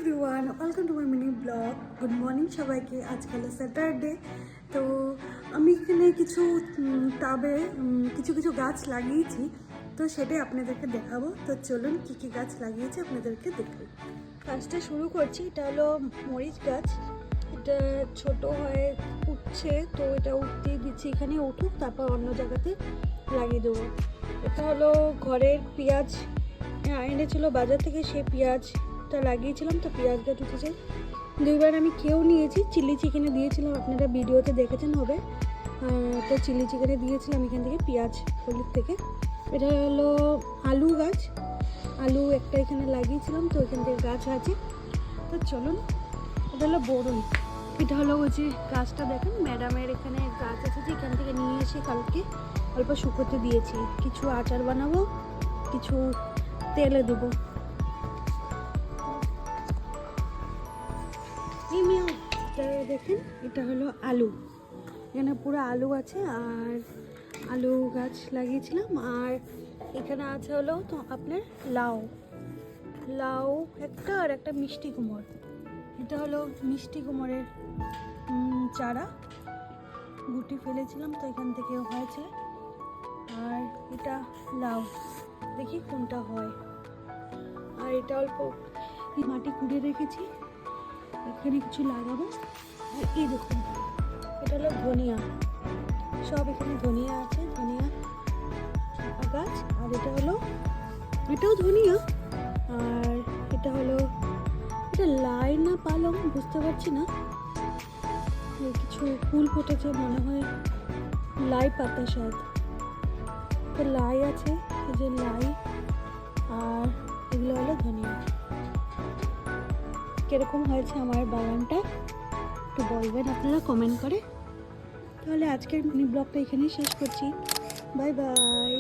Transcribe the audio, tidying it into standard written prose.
Everyone, welcome to my mini blog. Good morning সবাইকে। আজকে হলো স্যাটারডে। তো আমি এখানে কিছু টাবে কিছু গাছ লাগিয়েছি, তো সেটাই আপনাদেরকে দেখাবো। তো চলুন কী কী গাছ লাগিয়েছি আপনাদেরকে দেখাই। ফার্স্টে শুরু করছি। এটা হলো মরিচ গাছ। এটা ছোট হয়ে উঠছে, তো এটা উঠতেই দিচ্ছি, এখানে উঠুক, তারপর অন্য জায়গাতে লাগিয়ে দেবো। এটা হলো ঘরের পেঁয়াজ এনেছিল বাজার থেকে, সেই পেঁয়াজটা লাগিয়েছিলাম, তো পেঁয়াজ গাছ উঠেছে। দুইবার আমি খেয়েও নিয়েছি। চিলি চিকেনে দিয়েছিলাম, আপনারা ভিডিওতে দেখেছেন হবে। তো চিলি চিকেনে দিয়েছিলাম এখান থেকে পেঁয়াজ হলুদ থেকে। এটা হলো আলু গাছ। আলু একটা এখানে লাগিয়েছিলাম, তো এখান থেকে গাছ আছে। তো চলুন, এটা হলো বরুই। এটা হলো ওই যে গাছটা দেখেন, ম্যাডামের এখানে গাছ আছে, যে এখান থেকে নিয়ে এসে কালকে অল্প শুকোতে দিয়েছি। কিছু আচার বানাবো, কিছু তেলে দেবো। দেখেন, এটা হলো আলু। এখানে পুরো আলু আছে, আর আলু গাছ লাগিয়েছিলাম। আর এখানে আছে হলো তো আপনার লাউ একটা, আর একটা মিষ্টি কুমড়। এটা হলো মিষ্টি কুমড়ের চারা, গুটি ফেলেছিলাম, তো এখান থেকে হয়েছে। আর এটা লাউ, দেখি কোনটা হয়। আর এটা অল্প মাটি কুড়ে রেখেছি, এখানে কিছু লাগাবো। আর এই দেখুন, এটা হলো ধনিয়া। সব এখানে ধনিয়া আছে, ধনিয়া গাছ। আর এটাও ধনিয়া। আর এটা হলো, এটা লাই না পালং বুঝতে পারছি না, কিছু ফুল ফুটেছে, মনে হয় লাই পাতা শায়দ। তো লাই আছে, এই যে লাই। আর এগুলো হলো ধনিয়া। কিরকম হয়েছে আমার বাগানটা একটু বলবেন আপনারা কমেন্ট করে। তাহলে আজকের মিনি ব্লগটা এখানেই শেষ করছি। Bye bye.